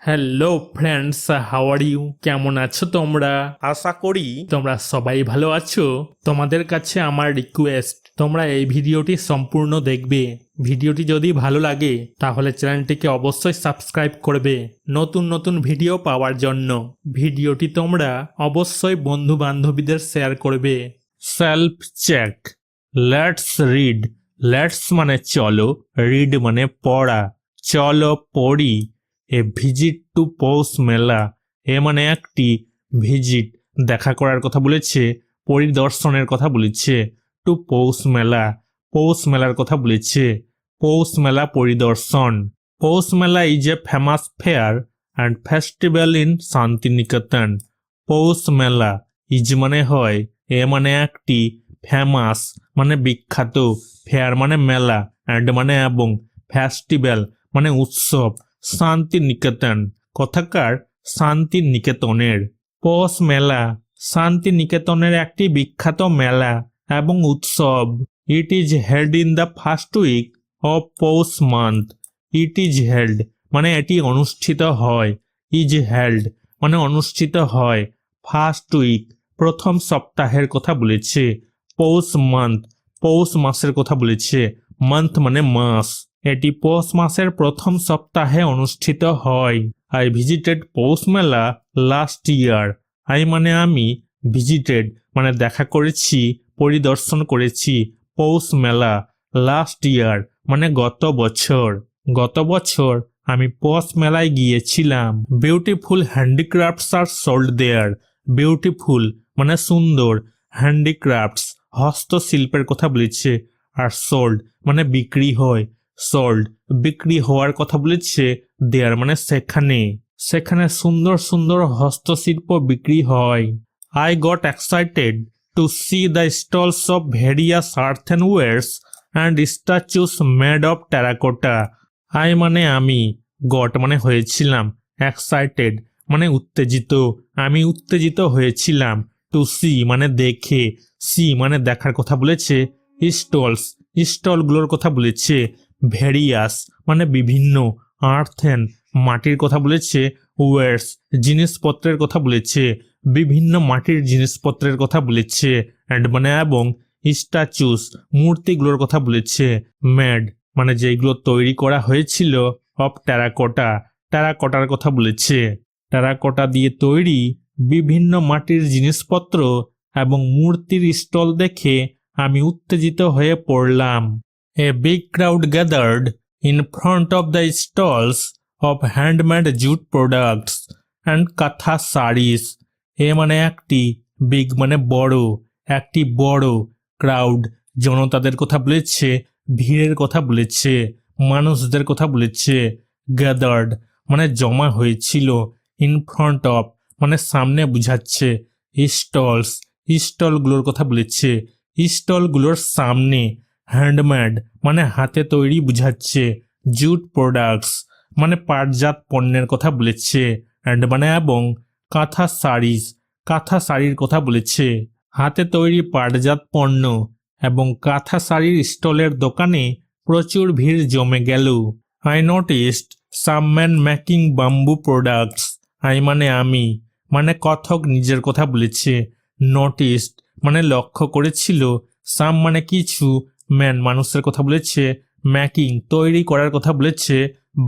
Hello friends, how are you? কেমন আছো তোমরা? আশা করি তোমরা সবাই ভালো আছো। তোমাদের কাছে আমার রিকোয়েস্ট, তোমরা এই ভিডিওটি সম্পূর্ণ দেখবে। ভিডিওটি যদি ভালো লাগে তাহলে চ্যানেলটিকে অবশ্যই সাবস্ক্রাইব করবে নতুন নতুন ভিডিও পাওয়ার জন্য। ভিডিওটি তোমরা অবশ্যই বন্ধু বান্ধবীদের শেয়ার করবে। Self check. Let's read. Let's মানে চলো, রিড মানে পড়া। চলো পড়ি। এ ভিজিট টু পৌষ মেলা। এ মানে একটি ভিজিট, দেখা করার কথা বলেছে, পরিদর্শনের কথা বলেছে। টু পৌষ মেলা, পৌষ মেলার কথা বলেছে। পৌষ মেলা পরিদর্শন। Poush Mela is a famous fair and festival in Shantiniketan. Poush Mela is মানে হয়, এ মানে একটি, ফেমাস মানে বিখ্যাত, ফেয়ার মানে মেলা, অ্যান্ড মানে এবং, ফেস্টিভ্যাল মানে উৎসব, শান্তিনিকেতন কথাকার শান্তিনিকেতনের। পৌষ মেলা শান্তিনিকেতনের একটি বিখ্যাত মেলা এবং উৎসব। It is held in the first week of Poush month. It is held মানে এটি অনুষ্ঠিত হয়। ইজ হেল্ড মানে অনুষ্ঠিত হয়। ফার্স্ট উইক প্রথম সপ্তাহের কথা বলেছে। পৌষ মান্থ পৌষ মাসের কথা বলেছে। মান্থ মানে মাস। এটি পৌষ মাসের প্রথম সপ্তাহে অনুষ্ঠিত হয়। আই ভিজিটেড পৌষ মেলা লাস্ট ইয়ার। আই মানে আমি, ভিজিটেড মানে দেখা করেছি, পরিদর্শন করেছি, পৌষ মেলা লাস্ট ইয়ার মানে গত বছর। গত বছর আমি পৌষ মেলায় গিয়েছিলাম। Beautiful handicrafts are sold there. Beautiful মানে সুন্দর, হ্যান্ডিক্রাফটস হস্তশিল্পের কথা বলেছে, আর সোল্ড মানে বিক্রি হয়। সোল্ড বিক্রি হওয়ার কথা বলেছে। দেয়ার মানে সেখানে, সেখানে সুন্দর সুন্দর হস্তশিল্প বিক্রি হয়। I got excited to see the stalls of various earthenwares and statues made of terracotta. I মানে আমি, গট মানে হয়েছিলাম, এক্সাইটেড মানে উত্তেজিত, আমি উত্তেজিত হয়েছিলাম। টু সি মানে দেখে, সি মানে দেখার কথা বলেছে। স্টলস স্টলগুলোর কথা বলেছে। ভেরিয়াস মানে বিভিন্ন, আর্থেন মাটির কথা বলেছে। ওয়ার্স জিনিসপত্রের কথা বলেছে, বিভিন্ন মাটির জিনিসপত্রের কথা বলেছে। অ্যান্ড মানে এবং, স্ট্যাচুস মূর্তিগুলোর কথা বলেছে। মেড মানে যেগুলো তৈরি করা হয়েছিল, অফ টেরাকোটা টেরাকোটার কথা বলেছে। টেরাকোটা দিয়ে তৈরি বিভিন্ন মাটির জিনিসপত্র এবং মূর্তির স্টল দেখে আমি উত্তেজিত হয়ে পড়লাম। A big crowd gathered in front of the stalls of handmade jute products and katha sarees. এ মানে একটি, বিগ মানে বড়, একটি বড়, ক্রাউড জনতাদের কথা বলেছে, ভিড়ের কথা বলেছে, মানুষদের কথা বলেছে। গ্যাদার্ড মানে জমা হয়েছিল। ইন ফ্রন্ট অফ মানে সামনে বুঝাচ্ছে। স্টলস স্টলগুলোর কথা বলেছে, স্টলগুলোর সামনে। হ্যান্ডমেড মানে হাতে তৈরি বুঝাচ্ছে। জুট প্রোডাক্টস মানে পাটজাত পণ্যের কথা বলেছে। অ্যান্ড মানে এবং, কাঁথা শাড়িজ কাঁথা শাড়ির কথা বলেছে। হাতে তৈরি পাটজাত পণ্য এবং কাঁথা শাড়ির স্টলের দোকানে প্রচুর ভিড় জমে গেল। I noticed some man making bamboo products. I মানে আমি, মানে কথক নিজের কথা বলেছে। নোটিসড মানে লক্ষ্য করেছিল। সাম মানে কিছু, ম্যান মানুষের কথা বলেছে, মেকিং তৈরি করার কথা বলেছে,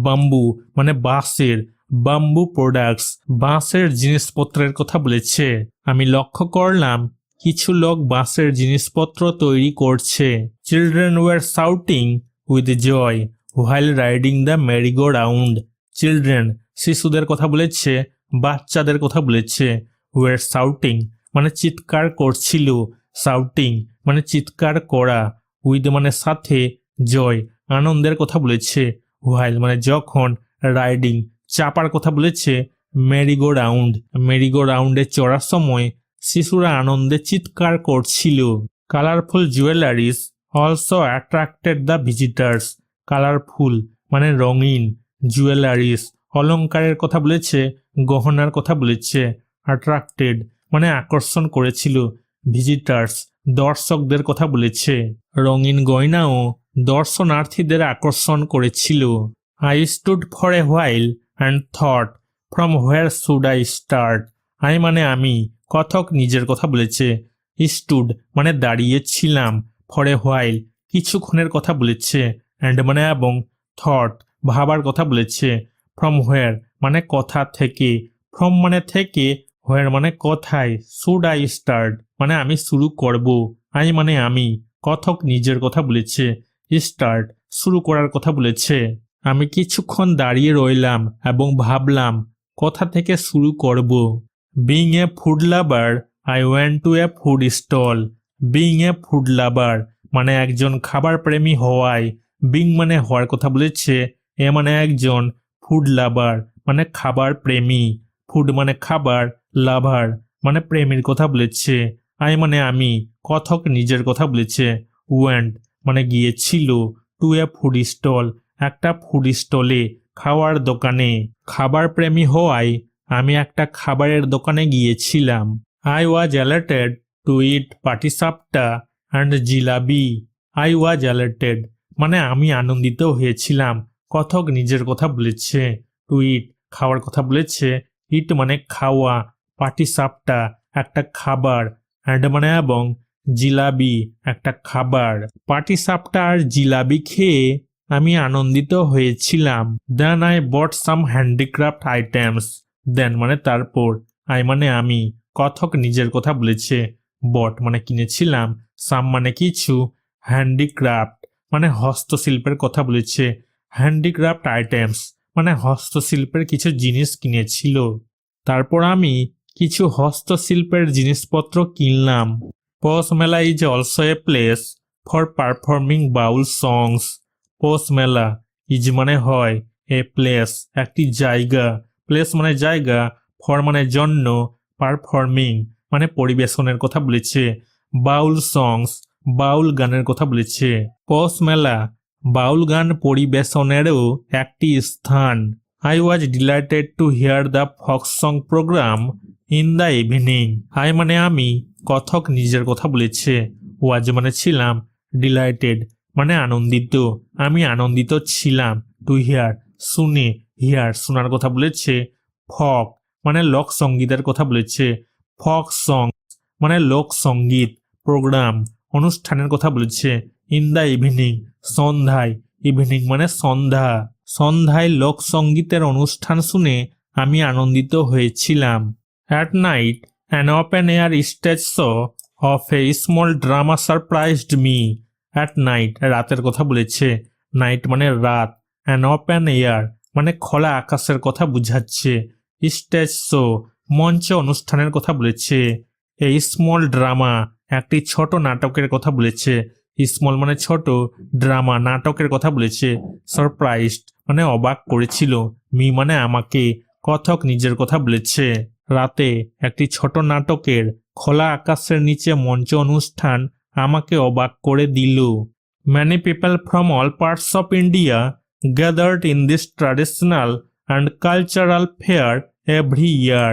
বাম্বু মানে বাঁশের, বাম্বু প্রোডাক্টস বাঁশের জিনিসপত্রের কথা বলেছে। আমি লক্ষ্য করলাম কিছু লোক বাঁশের জিনিসপত্র তৈরি করছে। Children were shouting with joy while riding the merry go round. Children শিশুদের কথা বলেছে, বাচ্চাদের কথা বলেছে। ওয়ার শাউটিং মানে চিৎকার করছিল, শাউটিং মানে চিৎকার করা, উইথ মানে সাথে, জয় আনন্দের কথা বলেছে, হোয়াইল মানে যখন, রাইডিং চাপার কথা বলেছে, মেরিগো রাউন্ড মেরিগো রাউন্ডে চড়ার সময় শিশুরা আনন্দে চিৎকার করছিল। Colourful jewellers also attracted the visitors. Colourful মানে রঙিন, জুয়েলারিস অলংকারের কথা বলেছে, গহনার কথা বলেছে। অ্যাট্রাক্টেড মানে আকর্ষণ করেছিল। ভিজিটার্স দর্শকদের কথা বলেছে। রঙিন গয়নাও দর্শনার্থীদের আকর্ষণ করেছিল। I stood for a while and thought from where should I start? I মানে আমি, কথক নিজের কথা বলেছে। স্টুড মানে দাঁড়িয়েছিলাম। ফর এ হোয়াইল কিছুক্ষণের কথা বলেছে। অ্যান্ড মানে এবং, থট ভাবার কথা বলেছে। ফ্রম হোয়ার মানে কথা থেকে, ফ্রম মানে থেকে, হোয়ার মানে কোথায়, শুড আই স্টার্ট মানে আমি শুরু করব। আই মানে আমি, কথক নিজের কথা বলেছে। স্টার্ট শুরু করার কথা বলেছে। আমি কিছুক্ষণ দাঁড়িয়ে রইলাম এবং ভাবলাম কোথা থেকে শুরু করব। Being a food lover I went to a food stall. Being a food lover মানে একজন খাবার প্রেমী হওয়ায়, বিং মানে হওয়ার কথা বলেছে, এ মানে একজন, ফুড লাভার মানে খাবার প্রেমী, ফুড মানে খাবার, লাভার মানে প্রেমীর কথা বলেছে। আই মানে আমি, কথক নিজের কথা বলেছে। ওয়েন্ট মানে গিয়েছিল, টু এ ফুড স্টল একটা ফুড স্টলে, খাওয়ার দোকানে। খাবার প্রেমী হওয়ায় আমি একটা খাবারের দোকানে গিয়েছিলাম। I was elated to eat patishapta and jilabi. I was elated মানে আমি আনন্দিত হয়েছিলাম, কথক নিজের কথা বলেছে। টু ইট খাওয়ার কথা বলেছে, ইট মানে খাওয়া, পাটিসাপটা একটা খাবার, অ্যান্ড মানে এবং, জিলাবি একটা খাবার। পাটিসাপটা আর জিলাবি খেয়ে আমি আনন্দিত হয়েছিলাম। Then I bought some handicraft items. Then মানে তারপর, আই মানে আমি, কথক নিজের কথা বলেছে। বট মানে কিনেছিলাম, সাম মানে কিছু, হ্যান্ডিক্রাফট মানে হস্তশিল্পের কথা বলেছে। হ্যান্ডিক্রাফট আইটেমস মানে হস্তশিল্পের কিছু জিনিস কিনেছিল। তারপর আমি কিছু হস্তশিল্পের জিনিসপত্র কিনলাম। Poush Mela is also a place for performing Baul songs. Poush Mela is মানে হয়, এ প্লেস একটি জায়গা, প্লেস মানে জায়গা, ফর মানে জন্য, পারফর্মিং মানে পরিবেশনের কথা বলেছে, বাউল সংস বাউল গানের কথা বলেছে। পৌষ মেলা বাউল গান পরিবেশনেরও একটি স্থান। I was delighted to hear the folk song programme in the evening. I মানে আমি, কথক নিজের কথা বলেছে। ওয়াজ মানে ছিলাম, ডিলাইটেড মানে আনন্দিত, আমি আনন্দিত ছিলাম। টু হিয়ার শুনে, হিয়ার শোনার কথা বলেছে। ফক মানে লোক সঙ্গীতের কথা বলেছে। ফক সং মানে লোক সঙ্গীত, প্রোগ্রাম অনুষ্ঠানের কথা বলেছে। ইন দ্য ইভিনিং সন্ধ্যায়, ইভিনিং মানে সন্ধ্যা, সন্ধ্যায় লোক সঙ্গীতের অনুষ্ঠান শুনে আমি আনন্দিত হয়েছিলাম। At night an open air stage show off a small drama surprised me. At night রাতের কথা বলেছে, নাইট মানে রাত, অ্যান ওপেন এয়ার মানে খোলা আকাশের কথা বুঝাচ্ছে। স্টেজ শো মঞ্চ অনুষ্ঠানের কথা বলেছে। এই স্মল ড্রামা একটি ছোট নাটকের কথা বলেছে। স্মল মানে ছোট, ড্রামা নাটকের কথা বলেছে। সারপ্রাইজড মানে অবাক করেছিল, মি মানে আমাকে, কথক নিজের কথা বলেছে। রাতে একটি ছোট নাটকের খোলা আকাশের নিচে মঞ্চ অনুষ্ঠান আমাকে অবাক করে দিল। Many people from all parts of India gathered in this traditional and cultural fair every year.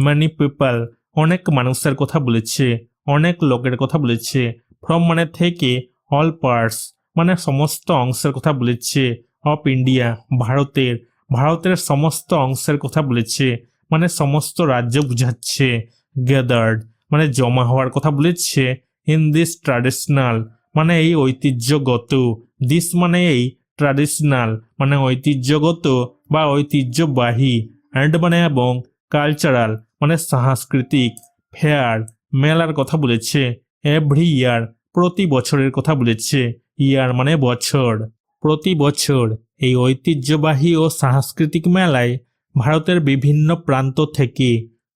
Many people অনেক মানুষের কথা বলেছে, অনেক লোকের কথা বলেছে। ফ্রম মানে থেকে, অল পার্টস মানে সমস্ত অংশের কথা বলেছে। অফ ইন্ডিয়া ভারতের, ভারতের সমস্ত অংশের কথা বলেছে মানে সমস্ত রাজ্য বুঝাচ্ছে। গ্যাদার্ড মানে জমা হওয়ার কথা বলেছে। ইন দিস ট্র্যাডিশনাল মানে এই ঐতিহ্যগত, দিস মানে এই, ট্র্যাডিশনাল মানে ঐতিহ্যগত বা ঐতিহ্যবাহী, অ্যান্ড মানে এবং, কালচারাল মানে সাংস্কৃতিক, ফেয়ার মেলার কথা বলেছে। এভরি ইয়ার প্রতি বছরের কথা বলেছে। ইয়ার মানে বছর। প্রতি বছর এই ঐতিহ্যবাহী ও সাংস্কৃতিক মেলায় ভারতের বিভিন্ন প্রান্ত থেকে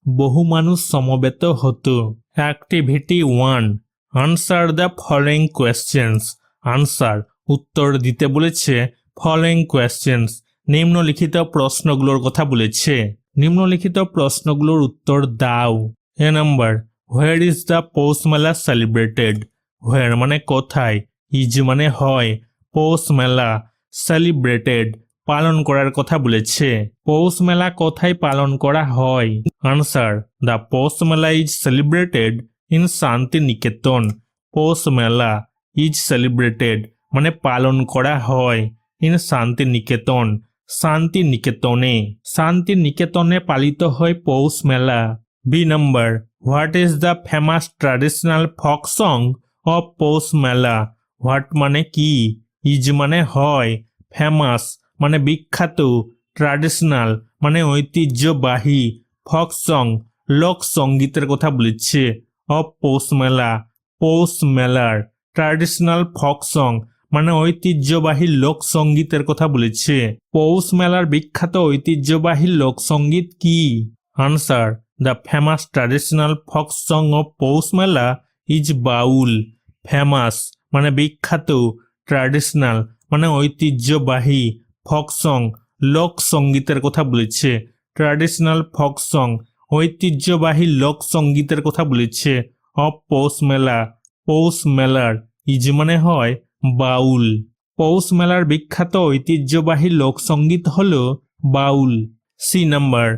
বহু মানুষ সমবেত হতো। Activity 1, answer the following questions. Answer উত্তর দিতে বলেছে। ফলোয়িং কোয়েশ্চেন্স নিম্নলিখিত প্রশ্নগুলোর কথা বলেছে। নিম্নলিখিত প্রশ্নগুলোর উত্তর দাও। এ নাম্বার, হোয়ার ইজ দ্য পৌষ মেলা সেলিব্রেটেড? হোয়ার মানে কোথায়, ইজ মানে হয়, পৌষ মেলা, সেলিব্রেটেড পালন করার কথা বলেছে। পৌষ মেলা কোথায় পালন করা হয়? Answer, the Poush Mela is celebrated in শান্তি নিকেতন। পৌষ মেলা ইজ সেলিব্রেটেড মানে পালন করা হয়, ইন শান্তি নিকেতন শান্তিনিকেতনে। শান্তিনিকেতনে পালিত হয় Poush Mela. B number, what is the famous traditional folk song of Poush Mela? What মানে কি, ইজ মানে হয়, ফেমাস মানে বিখ্যাত, ট্র্যাডিশনাল মানে ঐতিহ্যবাহী, ফক সং লোক সঙ্গীতের কথা বলেছে, অফ পৌষ মেলা পৌষ মেলার, ট্র্যাডিশনাল ফক সং মানে ঐতিহ্যবাহী লোকসঙ্গীতের কথা বলেছে। পৌষ মেলার বিখ্যাত ঐতিহ্যবাহী লোকসঙ্গীত কি? Answer, the famous traditional folk song of Poush Mela is Baul. Famous মানে বিখ্যাত, ট্র্যাডিশনাল মানে ঐতিহ্যবাহী, ফক সং লোকসঙ্গীতের কথা বলেছে, ট্র্যাডিশনাল ফক সং ঐতিহ্যবাহী লোকসঙ্গীতের কথা বলেছে, অফ পৌষ মেলা পৌষ মেলার, ইজ মানে হয় বাউল। পৌষ মেলার বিখ্যাত ঐতিহ্যবাহী লোকসঙ্গীত হল Baul. C number,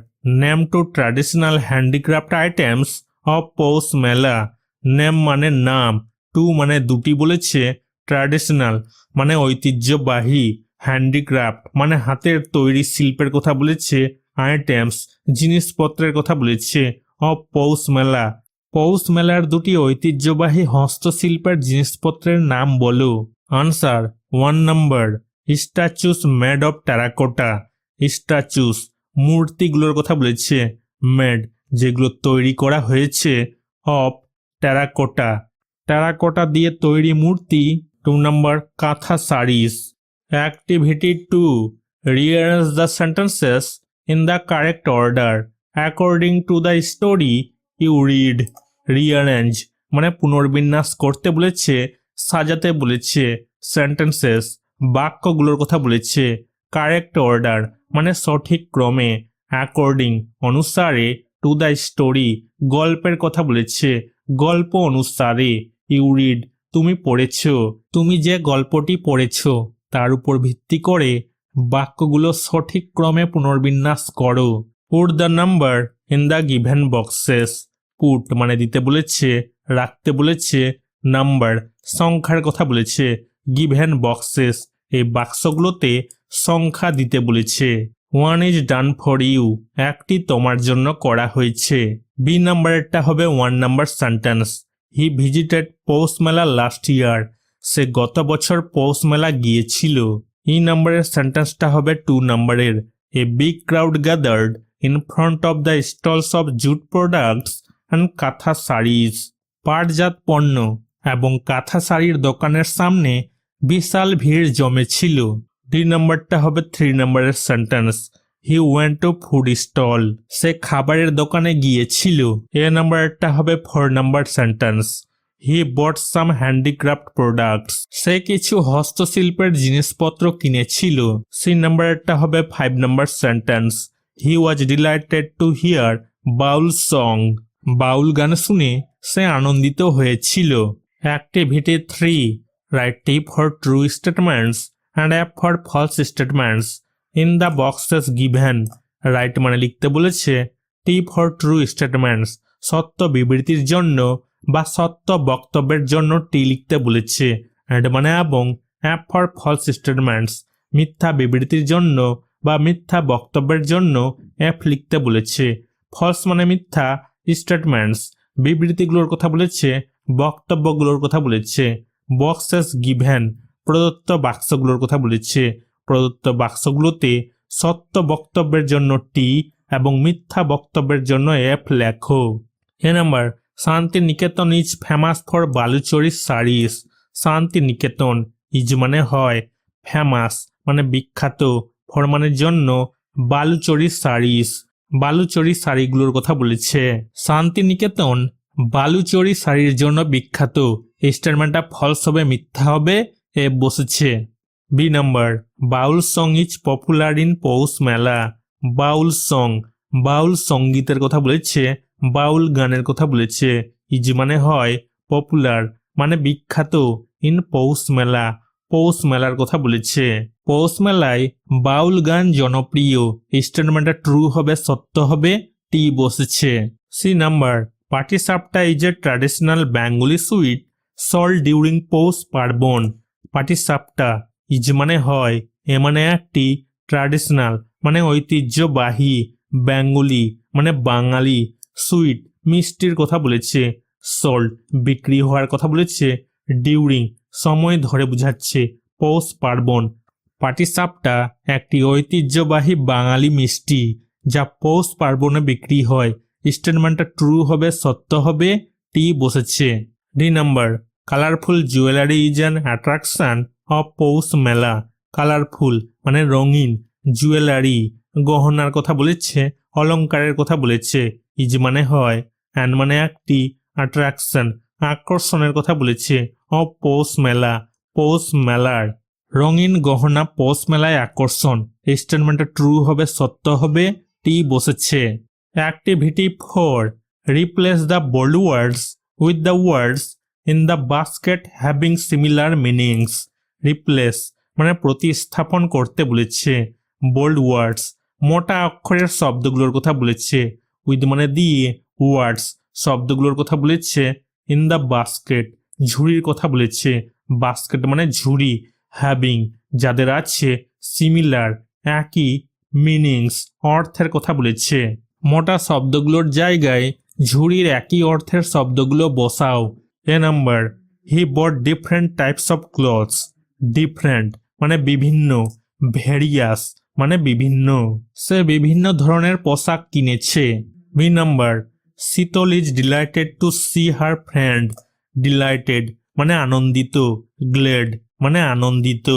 name two traditional handicraft items of Poush Mela. Name মানে নাম, টু মানে দুটি বলেছে, ট্র্যাডিশনাল মানে ঐতিহ্যবাহী, হ্যান্ডিক্রাফট মানে হাতের তৈরি শিল্পের কথা বলেছে, আইটেমস জিনিসপত্রের কথা বলেছে, অফ পৌষ মেলা পৌষ মেলার দুটি ঐতিহ্যবাহী হস্তশিল্পের জিনিসপত্রের নাম বলো। Answer, 1 number, statues made of terracotta. Statues মূর্তিগুলোর কথা বলেছে, মেড যেগুলো তৈরি করা হয়েছে, অফ টেরাকোটা টেরাকোটা দিয়ে তৈরি মূর্তি। 2 নাম্বার, কাঁথা saris. Activity 2, rearrange the sentences in the correct order according to the story you read. rearrange মানে পুনর্বিন্যাস করতে বলেছে, সাজাতে বলেছে, সেন্টেন্সেস বাক্যগুলোর কথা বলেছে, কারেক্ট অর্ডার মানে সঠিক ক্রমে, অ্যাকর্ডিং অনুসারে, টু দ্য স্টোরি গল্পের কথা বলেছে, গল্প অনুসারে, ইউ রিড তুমি পড়েছ, তুমি যে গল্পটি পড়েছ তার উপর ভিত্তি করে বাক্যগুলো সঠিক ক্রমে পুনর্বিন্যাস করো। Put the number in the given boxes. Put মানে দিতে বলেছে, রাখতে বলেছে, নাম্বার সংখ্যার কথা বলেছে, গিভেন বক্সেস এই বাক্সগুলোতে সংখ্যা দিতে বলেছে। 1 ইজ ডান ফর ইউ একটি তোমার জন্য করা হয়েছে। বি নাম্বারেরটা হবে 1 নাম্বার সেন্টেন্স, হি ভিজিটেড পৌষ মেলা লাস্ট ইয়ার সে গত বছর পৌষ মেলা গিয়েছিল। ই নাম্বারের সেন্টেন্সটা হবে 2 নাম্বারের, a big crowd gathered in front of the stalls of jute products and কাঁথা শাড়িজ। পাটজাত পণ্য এবং কাঁথা শাড়ির দোকানের সামনে বিশাল ভিড় জমেছিল। ডি নাম্বারটা হবে 3 নাম্বারের sentence, he went to food stall সে খাবারের দোকানে গিয়েছিল। এ নাম্বারটা হবে 4 নাম্বার sentence, he bought some handicraft products সে কিছু হস্তশিল্পের জিনিসপত্র কিনেছিল। সি নাম্বারটা হবে 5 নাম্বার sentence, he was delighted to hear Baul song Baul গান শুনে সে আনন্দিত হয়েছিল। Activity 3, write T for true statements and F for false statements in the boxes given. Write মানে লিখতে বলেছে, টি ফর ট্রু স্টেটমেন্টস সত্য বিবৃতির জন্য বা সত্য বক্তব্যের জন্য টি লিখতে বলেছে, অ্যান্ড মানে এবং, অ্যাপ ফর ফলস স্টেটমেন্টস মিথ্যা বিবৃতির জন্য বা মিথ্যা বক্তব্যের জন্য এফ লিখতে বলেছে। ফলস মানে মিথ্যা, স্টেটমেন্টস বিবৃতিগুলোর কথা বলেছে, বক্তব্যগুলোর কথা বলেছে। বক্সেস গিভেন প্রদত্ত বাক্সগুলোর কথা বলেছে, প্রদত্ত বাক্সগুলোতে সত্য বক্তব্যের জন্য টি এবং মিথ্যা বক্তব্যের জন্য এফ লেখো। A number, Shantiniketan is famous for Baluchari saris. Shantiniketan is মানে হয়, ফেমাস মানে বিখ্যাত, ফর মানে জন্য, বালুচরি শাড়িস বালুচরি শাড়িগুলোর কথা বলেছে। শান্তিনিকেতন বালুচরি শাড়ির জন্য বিখ্যাত। স্টেটমেন্টটা ফলস হবে, মিথ্যা হবে, এ বসেছে। B number, Baul song is popular in Poush Mela. Baul song বাউল সঙ্গীতের কথা বলেছে, বাউল গানের কথা বলেছে। ইজ মানে হয়, পপুলার মানে বিখ্যাত, ইন পৌষ মেলা পৌষ মেলার কথা বলেছে। পৌষ মেলায় বাউল গান জনপ্রিয়। স্টেটমেন্টটা ট্রু হবে, সত্য হবে, টি বসেছে। C number, patishapta is a traditional Bengali sweet sold during Poush Parbon. Patishapta is মানে হয়, এ মানে একটি, ট্র্যাডিশনাল মানে ঐতিহ্যবাহী, বেঙ্গলি মানে বাঙালি, সুইট মিষ্টির কথা বলেছে, সোল্ড বিক্রি হওয়ার কথা বলেছে, ডিউরিং সময় ধরে বোঝাচ্ছে, পৌষ পার্বণ পাটিসাপটা একটি ঐতিহ্যবাহী বাঙালি মিষ্টি যা পৌষ পার্বণে বিক্রি হয়। স্টেটমেন্টটা ট্রু হবে, সত্য হবে, টি বসেছে। D number, colourful jewellery is an attraction of Poush Mela. Colourful মানে রঙিন, জুয়েলারি গহনার কথা বলেছে, অলংকারের কথা বলেছে, ইজ মানে হয়, অ্যান্ড মানে একটি, অ্যাট্রাকশন আকর্ষণের কথা বলেছে, অফ পৌষ মেলা পৌষ মেলার। রঙিন গহনা পৌষ মেলায় আকর্ষণ। স্টেটমেন্টটা ট্রু হবে, সত্য হবে, টি বসেছে। Activity 4, replace the bold words with the words in the basket having similar meanings. Replace মানে প্রতিস্থাপন করতে বলেছে, বোল্ড ওয়ার্ডস মোটা অক্ষরের শব্দগুলোর কথা বলেছে, উইথ মানে দিয়ে, ওয়ার্ডস শব্দগুলোর কথা বলেছে, ইন দ্য বাস্কেট ঝুড়ির কথা বলেছে, বাস্কেট মানে ঝুড়ি, হ্যাভিং যাদের আছে, সিমিলার একই, মিনিংস অর্থের কথা বলেছে। মোটা শব্দগুলোর জায়গায় ঝুড়ির একই অর্থের শব্দগুলো বসাও। A number, he bought different types of clothes. Different মানে বিভিন্ন, ভেরিয়াস মানে বিভিন্ন, সে বিভিন্ন ধরনের পোশাক কিনেছে। B number, Sheetal is delighted to see her friend. Delighted মানে আনন্দিত, গ্লেড মানে আনন্দিত,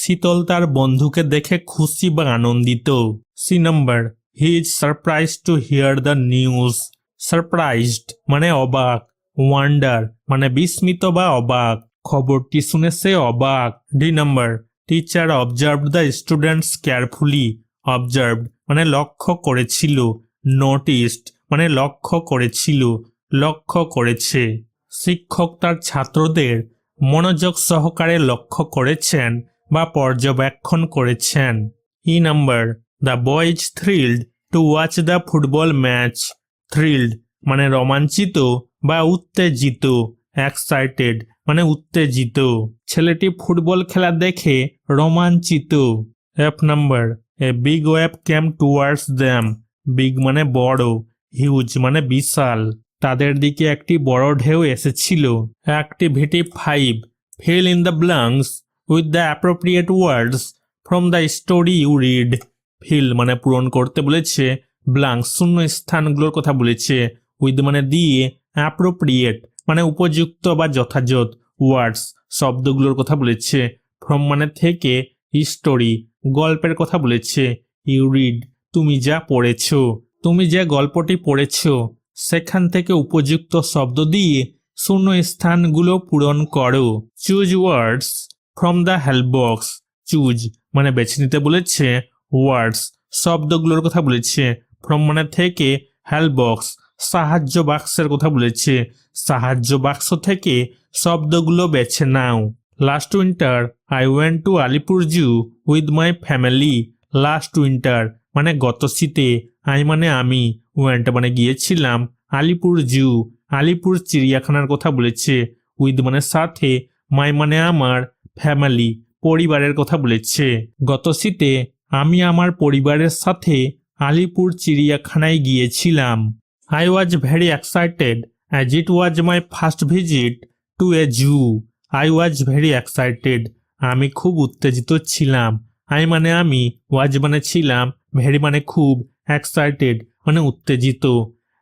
শীতল তার বন্ধুকে দেখে খুশি বা আনন্দিত। C number, he is surprise to hear the news. Surprised মানে অবাক, ওয়ান্ডার মানে বিস্মিত বা অবাক, খবরটি শুনে সে অবাক। D number, teacher observed the students carefully. Observed মানে লক্ষ্য করেছিল, নোটিসড মানে লক্ষ্য করেছিল, লক্ষ্য করেছে। শিক্ষক তার ছাত্রদের মনোযোগ সহকারে লক্ষ্য করেছেন বা পর্যবেক্ষণ করেছেন। E number, the boys thrilled to watch the football match. Thrilled মানে রোমাঞ্চিত বা উত্তেজিত, এক্সাইটেড মানে উত্তেজিত, ছেলেটি ফুটবল খেলা দেখে রোমাঞ্চিত। F number, a big wave came towards them. Big মানে বড়, হিউজ মানে বিশাল, তাদের দিকে একটি বড় ঢেউ এসেছিল। Activity 5, fill in the blanks with the appropriate words from the story you read. fill মানে পূরণ করতে বলেছে, ব্ল্যাঙ্কস শূন্য স্থানগুলোর কথা বলেছে, উইথ মানে দিয়ে, অ্যাপ্রোপ্রিয়েট মানে উপযুক্ত বা যথাযথ, ওয়ার্ডস শব্দগুলোর কথা বলেছে, ফ্রম মানে থেকে, স্টোরি গল্পের কথা বলেছে, ইউ রিড তুমি যা পড়েছো, তুমি যে গল্পটি পড়েছো সেখান থেকে উপযুক্ত শব্দ দিয়ে শূন্য স্থানগুলো পূরণ করো। Choose words from the help box. Choose মানে বেছে নিতে বলেছে, ওয়ার্ডস শব্দগুলোর কথা বলেছে, ফ্রম মানে থেকে, হেল্প বক্স সাহায্য বাক্সের কথা বলেছে, সাহায্য বাক্স থেকে শব্দগুলো বেছে নাও। Last winter I went to Alipore zoo with my family. Last winter মানে গত শীতে, আই মানে আমি, ওয়েন্ট মানে গিয়েছিলাম, আলিপুর জু আলিপুর চিড়িয়াখানার কথা বলেছে, উইথ মানে সাথে, মাই মানে আমার, ফ্যামিলি পরিবারের কথা বলেছে। গত শীতে আমি আমার পরিবারের সাথে আলিপুর চিড়িয়াখানায় গিয়েছিলাম। I was very excited as it was my first visit to a zoo. I was very excited আমি খুব উত্তেজিত ছিলাম, আই মানে আমি, ওয়াজ মানে ছিলাম, ভেরি মানে খুব, এক্সাইটেড মানে উত্তেজিত।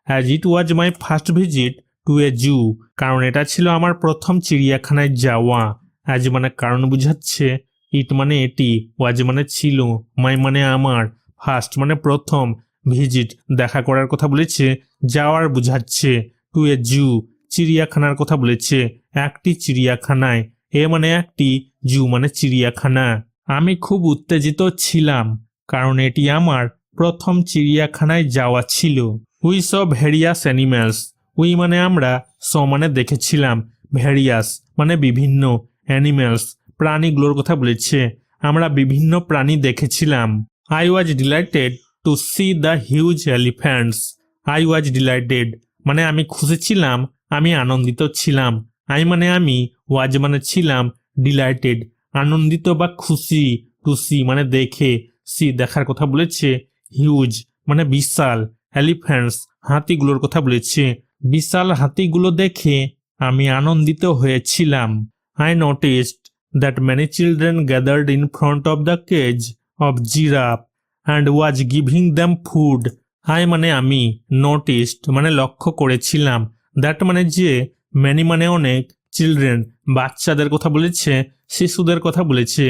As it was my first visit to a zoo কারণ এটা ছিল আমার প্রথম চিড়িয়াখানায় যাওয়া। অ্যাজ মানে কারণ বুঝাচ্ছে, ইট মানে এটি, ওয়াজ মানে ছিল, মাই মানে আমার, ফার্স্ট মানে প্রথম, ভিজিট দেখা করার কথা বলেছে, যাওয়ার বুঝাচ্ছে, টু এ জু চিড়িয়াখানার কথা বলেছে, একটি চিড়িয়াখানায়, এ মানে একটি, জু মানে চিড়িয়াখানা। আমি খুব উত্তেজিত ছিলাম কারণ এটি আমার প্রথম চিড়িয়াখানায় যাওয়া ছিল। We saw various animals. We মানে আমরা, স মানে দেখেছিলাম, ভেরিয়াস মানে বিভিন্ন, অ্যানিম্যালস প্রাণীগুলোর কথা বলেছে, আমরা বিভিন্ন প্রাণী দেখেছিলাম। I was delighted to see the huge elephants. I was delighted মানে আমি খুশি ছিলাম, আমি আনন্দিত ছিলাম, আই মানে আমি, ওয়াজ মানে ছিলাম, ডিলাইটেড আনন্দিত বা খুশি, টু সি মানে দেখে, সি দেখার কথা বলেছে, হিউজ মানে বিশাল, এলিফ্যান্টস হাতিগুলোর কথা বলেছে। বিশাল হাতিগুলো দেখে আমি আনন্দিত হয়েছিলাম। I noticed that many children gathered in front of the cage of giraffe and was giving them food. I মানে আমি, নোটিসড মানে লক্ষ্য করেছিলাম, দ্যাট মানে যে, মেনি মানে অনেক, চিলড্রেন বাচ্চাদের কথা বলেছে, শিশুদের কথা বলেছে,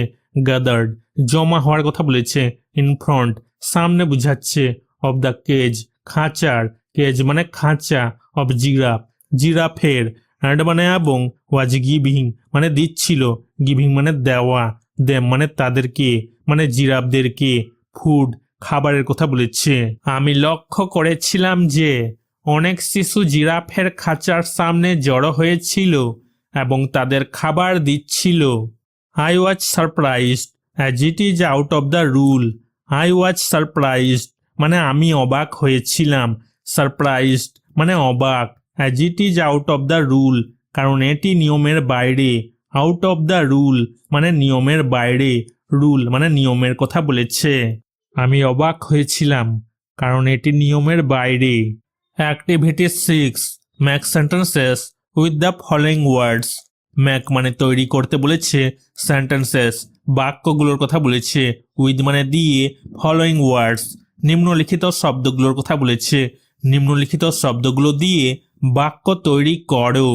গ্যাদার্ড জমা হওয়ার কথা বলেছে, ইন ফ্রন্ট সামনে বুঝাচ্ছে, অফ দ্য কেজ খাঁচার, কেজ মানে খাঁচা, অফ জিরাফ জিরাফের, অ্যান্ড মানে এবং, ওয়াজ গিভিং মানে দিচ্ছিল, গিভিং মানে দেওয়া, দেম মানে তাদেরকে মানে জিরাফদেরকে, ফুড খাবারের কথা বলেছে। আমি লক্ষ্য করেছিলাম যে অনেক শিশু জিরাফের খাঁচার সামনে জড়ো হয়েছিল এবং তাদের খাবার দিচ্ছিল। I was surprised as it is out of the rule. I was surprised মানে আমি অবাক হয়েছিলাম, সারপ্রাইজড মানে অবাক, as it is out of the rule কারণ এটি নিয়মের বাইরে, আউট অফ দ্য রুল মানে নিয়মের বাইরে, রুল মানে নিয়মের কথা বলেছে। আমি অবাক হয়েছিলাম কারণ এটি নিয়মের বাইরে। Activity 6, Mac sentences with the following words. Mac মানে তৈরি করতে বলেছে, সেন্টেন্সেস বাক্যগুলোর কথা বলেছে, উইথ মানে দিয়ে, ফলোয়িং ওয়ার্ডস নিম্নলিখিত শব্দগুলোর কথা বলেছে, নিম্নলিখিত শব্দগুলো দিয়ে বাক্য তৈরি করো।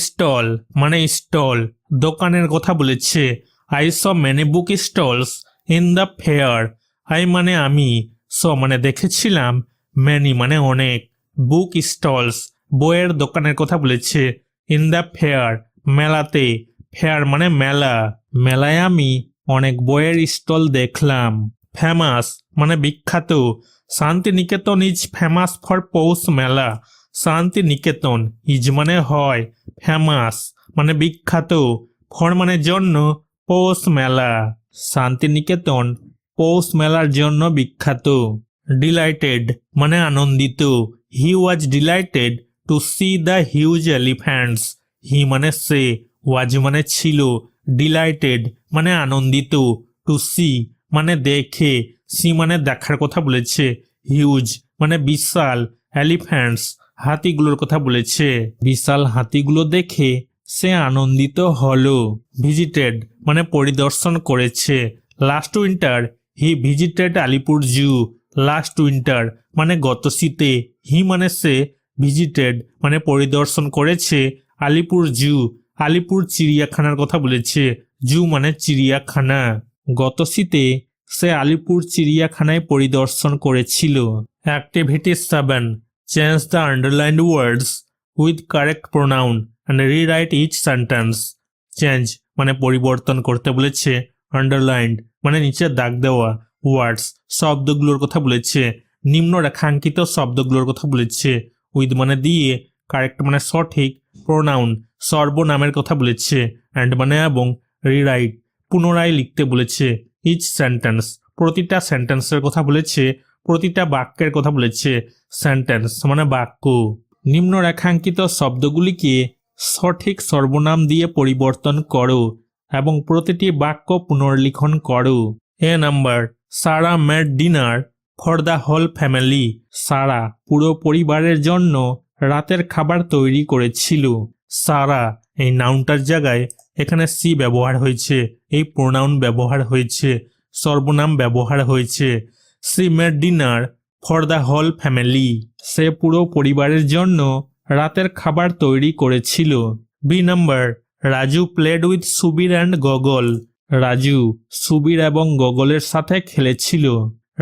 স্টল মানে স্টল দোকানের কথা বলেছে, I saw many book stalls in the fair. I মানে আমি, স মানে দেখেছিলাম, মেনি মানে অনেক, বুক স্টলস বইয়ের দোকানের কথা বলেছে, ইন দ্য ফেয়ার মেলাতে, ফেয়ার মানে মেলা, মেলায় আমি অনেক বইয়ের স্টল দেখলাম। ফেমাস মানে বিখ্যাত, শান্তিনিকেতন ইজ ফেমাস ফর পৌষ মেলা। শান্তিনিকেতন ইজ মানে হয়, ফেমাস মানে বিখ্যাত, ফর মানে জন্য, পৌষ মেলা। শান্তিনিকেতন পৌষ মেলার জন্য বিখ্যাত। ডিলাইটেড মানে আনন্দিত, he was delighted to see the huge elephants. He মানে সে, ওয়াজ মানে ছিল, ডিলাইটেড মানে আনন্দিত, টু সি মানে দেখে, সি মানে দেখার কথা বলেছে, হিউজ মানে বিশাল, এলিফ্যান্টস হাতিগুলোর কথা বলেছে, বিশাল হাতিগুলো দেখে সে আনন্দিত হলো। ভিজিটেড মানে পরিদর্শন করেছে, last winter he visited Alipore zoo. Last winter মানে গত শীতে, হি মানে সে, ভিজিটেড মানে পরিদর্শন করেছে, আলিপুর জু আলিপুর চিড়িয়াখানার কথা বলেছে, জু মানে চিড়িয়াখানা। গত শীতে সে আলিপুর চিড়িয়াখানায় পরিদর্শন করেছিল। Activity 7, change the underlined words with correct pronoun and rewrite each sentence. Change মানে পরিবর্তন করতে বলেছে, আন্ডারলাইন্ড মানে নিচে দাগ দেওয়া, ওয়ার্ডস শব্দগুলোর কথা বলেছে, নিম্ন রেখাঙ্কিত শব্দগুলোর কথা বলেছে, উইথ মানে দিয়ে, কারেক্ট মানে সঠিক, প্রোনাউন সর্বনামের কথা বলেছে, অ্যান্ড মানে এবং, রিরাইট পুনরায় লিখতে বলেছে, ইচ সেন্টেন্স প্রতিটা সেন্টেন্সের কথা বলেছে, প্রতিটা বাক্যের কথা বলেছে, সেন্টেন্স মানে বাক্য। নিম্ন রেখাঙ্কিত শব্দগুলিকে সঠিক সর্বনাম দিয়ে পরিবর্তন করো এবং প্রতিটি বাক্য পুনর্লিখন করো। A number, Sara made dinner for the whole family. Sara পুরো পরিবারের জন্য রাতের খাবার তৈরি করেছিল। সারা এই নাউনটার জায়গায় এখানে সি ব্যবহার হয়েছে, এই প্রোনাউন ব্যবহার হয়েছে, সর্বনাম ব্যবহার হয়েছে। She made dinner for the whole family, সে পুরো পরিবারের জন্য রাতের খাবার তৈরি করেছিল। B number, Raju played with Subir and Gogol. Raju Subir এবং গগলের সাথে খেলেছিল।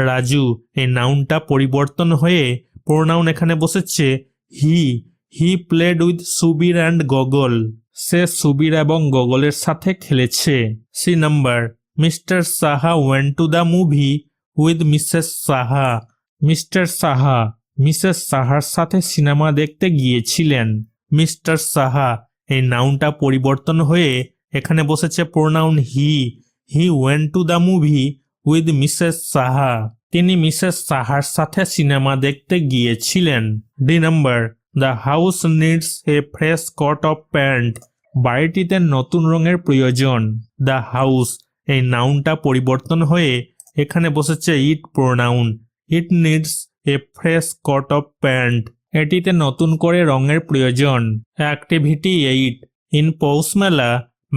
রাজু এই নাউনটা পরিবর্তন হয়ে প্রোনাউন এখানে বসেছে he, he played with Subir and Gogol, সে সুবীর এবং গগলের সাথে খেলেছে। C number, Mr Saha went to the movie with Mrs Saha. Mr Saha Mrs সাহার সাথে সিনেমা দেখতে গিয়েছিলেন। মিস্টার সাহা এই নাউনটা পরিবর্তন হয়ে এখানে বসেছে pronoun he, he went to the movie with Mrs Saha, তিনি মিসেস সাহার সাথে সিনেমা দেখতে গিয়েছিলেন। D number, the house needs a fresh coat of paint. বাড়িটিতে নতুন রঙের প্রয়োজন। দ্য হাউস এই নাউনটা পরিবর্তন হয়ে এখানে বসেছে it pronoun. It needs a fresh coat of paint. এটিতে নতুন করে রঙের প্রয়োজন। Activity 8, in Poush Mela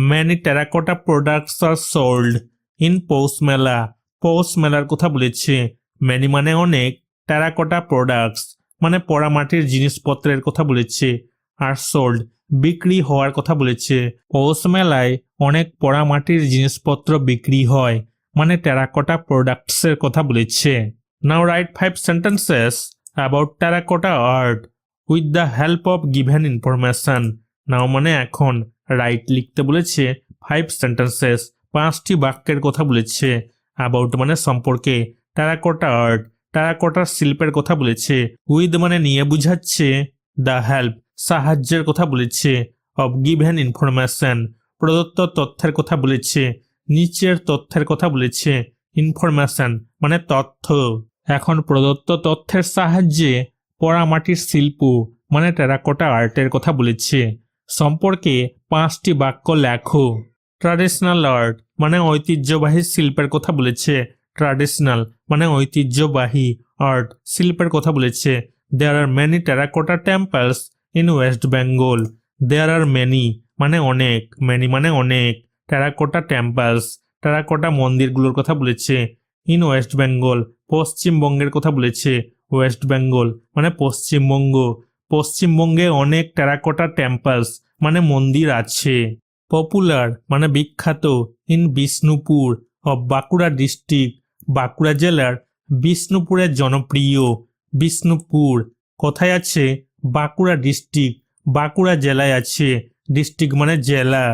many terracotta products are sold. In Poush Mela, Poush মেলার কথা বলেছে। ম্যানি মানে অনেক, টেরাকোটা প্রোডাক্টস মানে পোড়ামাটির জিনিসপত্রের কথা বলেছে, আর সোল্ড বিক্রি হওয়ার কথা বলেছে। পৌষ মেলায় অনেক পোড়ামাটির জিনিসপত্র বিক্রি হয়, মানে টেরাকোটা প্রোডাক্টসের কথা বলেছে। Now write 5 sentences about terracotta art with the help of given information. Now মানে এখন, রাইট লিখতে বলেছে 5 সেন্টেন্সেস, 5টি বাক্যের কথা বলেছে। অ্যাবাউট মানে সম্পর্কে, টেরাকোটা আর্ট টেরাকোটার শিল্পের কথা বলেছে। উইথ মানে নিয়ে বুঝাচ্ছে, দ্য হেল্প সাহায্যের কথা বলেছে, অফ গিভেন ইনফরমেশন প্রদত্ত তথ্যের কথা বলেছে, নিচের তথ্যের কথা বলেছে। ইনফরমেশন মানে তথ্য। এখন প্রদত্ত তথ্যের সাহায্যে পোড়ামাটির শিল্প মানে টেরাকোটা আর্টের কথা বলেছে। সম্পর্কে 5টি বাক্য লেখো। ট্র্যাডিশনাল আর্ট মানে ঐতিহ্যবাহী শিল্পের কথা বলেছে। ট্র্যাডিশনাল মানে ঐতিহ্যবাহী, আর্ট শিল্পের কথা বলেছে। There are many terracotta temples in West Bengal. There are many মানে অনেক, মেনি মানে অনেক, টেরাকোটা টেম্পলস টেরাকোটা মন্দিরগুলোর কথা বলেছে। ইন ওয়েস্ট বেঙ্গল পশ্চিমবঙ্গের কথা বলেছে। ওয়েস্ট বেঙ্গল মানে পশ্চিমবঙ্গ, পশ্চিমবঙ্গে অনেক টেরাকোটা টেম্পলস মানে মন্দির আছে। পপুলার মানে বিখ্যাত, in Bishnupur of Bankura district Bankura জেলার বিষ্ণুপুরের জনপ্রিয়। বিষ্ণুপুর কোথায় আছে? বাঁকুড়া ডিস্ট্রিক্ট বাঁকুড়া জেলায় আছে। ডিস্ট্রিক্ট মানে জেলা।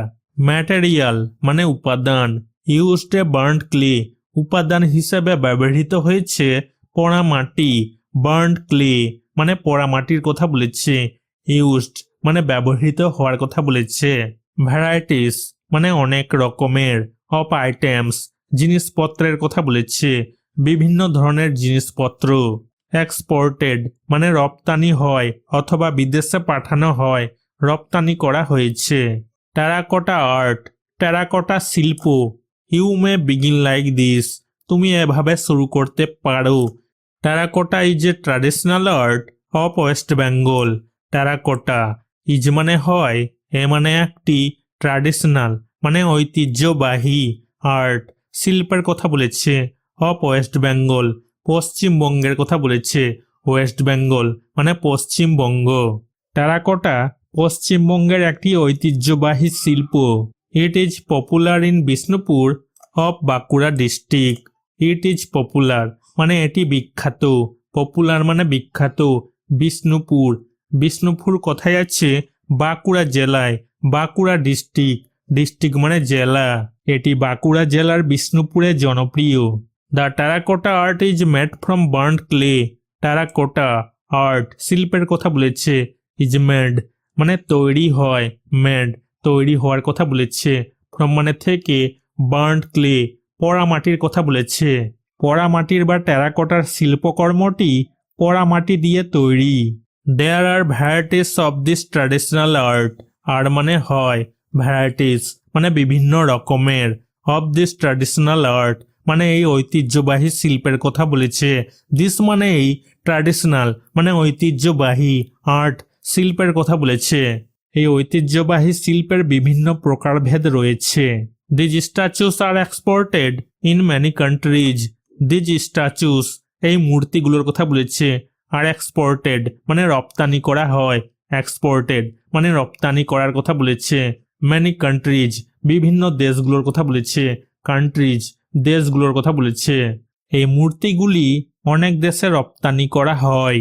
ম্যাটেরিয়াল মানে উপাদান। ইউজড এ বার্নড ক্লে উপাদান হিসেবে ব্যবহৃত হয়েছে পোড়ামাটি। বার্নড ক্লে মানে পোড়ামাটির কথা বলেছে। ইউজড মানে ব্যবহৃত হওয়ার কথা বলেছে। ভ্যারাইটিস মানে অনেক রকমের। অফ আইটেমস জিনিসপত্রের কথা বলেছে, বিভিন্ন ধরনের জিনিসপত্র। এক্সপোর্টেড মানে রপ্তানি হয় অথবা বিদেশে পাঠানো হয়, রপ্তানি করা হয়েছে। টেরাকোটা আর্ট টেরাকোটা শিল্প। You may begin like this তুমি এভাবে শুরু করতে পারো। Terracotta is a traditional art of West Bengal. Terracotta is মানে হয়, এ মানে একটি, ট্র্যাডিশনাল মানে ঐতিহ্যবাহী, আর্ট শিল্পের কথা বলেছে। অফ ওয়েস্ট বেঙ্গল পশ্চিমবঙ্গের কথা বলেছে। ওয়েস্ট বেঙ্গল মানে পশ্চিমবঙ্গ। টেরাকোটা পশ্চিমবঙ্গের একটি ঐতিহ্যবাহী শিল্প। It is popular in Bishnupur of Bankura district. It is popular মানে এটি বিখ্যাত। পপুলার মানে বিখ্যাত। বিষ্ণুপুর বিষ্ণুপুর কোথায় আছে? বাঁকুড়া জেলায়। বাঁকুড়া ডিস্ট্রিক্ট ডিস্ট্রিক্ট মানে জেলা। এটি বাঁকুড়া জেলার বিষ্ণুপুরে জনপ্রিয়। The terracotta art is made from burned clay. Terracotta art শিল্পের কথা বলেছে। ইজ মেড মানে তৈরি হয়, মেড তৈরি হওয়ার কথা বলেছে। ফ্রম মানে থেকে, বার্নড ক্লে পোড়ামাটির কথা বলেছে। পোড়ামাটির বা টেরাকোটার শিল্পকর্মটি পোড়ামাটি দিয়ে তৈরি। There are varieties of this traditional art. Are মানে হয়, ভ্যারাইটিস মানে বিভিন্ন রকমের, অফ দিস ট্র্যাডিশনাল আর্ট মানে এই ঐতিহ্যবাহী শিল্পের কথা বলেছে। দিস মানে এই, ট্র্যাডিশনাল মানে ঐতিহ্যবাহী, আর্ট শিল্পের কথা বলেছে। এই ঐতিহ্যবাহী শিল্পের বিভিন্ন প্রকারভেদ রয়েছে। These statues are exported in many countries. These statues এই মূর্তিগুলোর কথা বলেছে। আর এক্সপোর্টেড মানে রপ্তানি করা হয়। এক্সপোর্টেড মানে রপ্তানি করার কথা বলেছে। ম্যানি কান্ট্রিজ বিভিন্ন দেশগুলোর কথা বলেছে। কান্ট্রিজ দেশগুলোর কথা বলেছে। এই মূর্তিগুলি অনেক দেশে রপ্তানি করা হয়।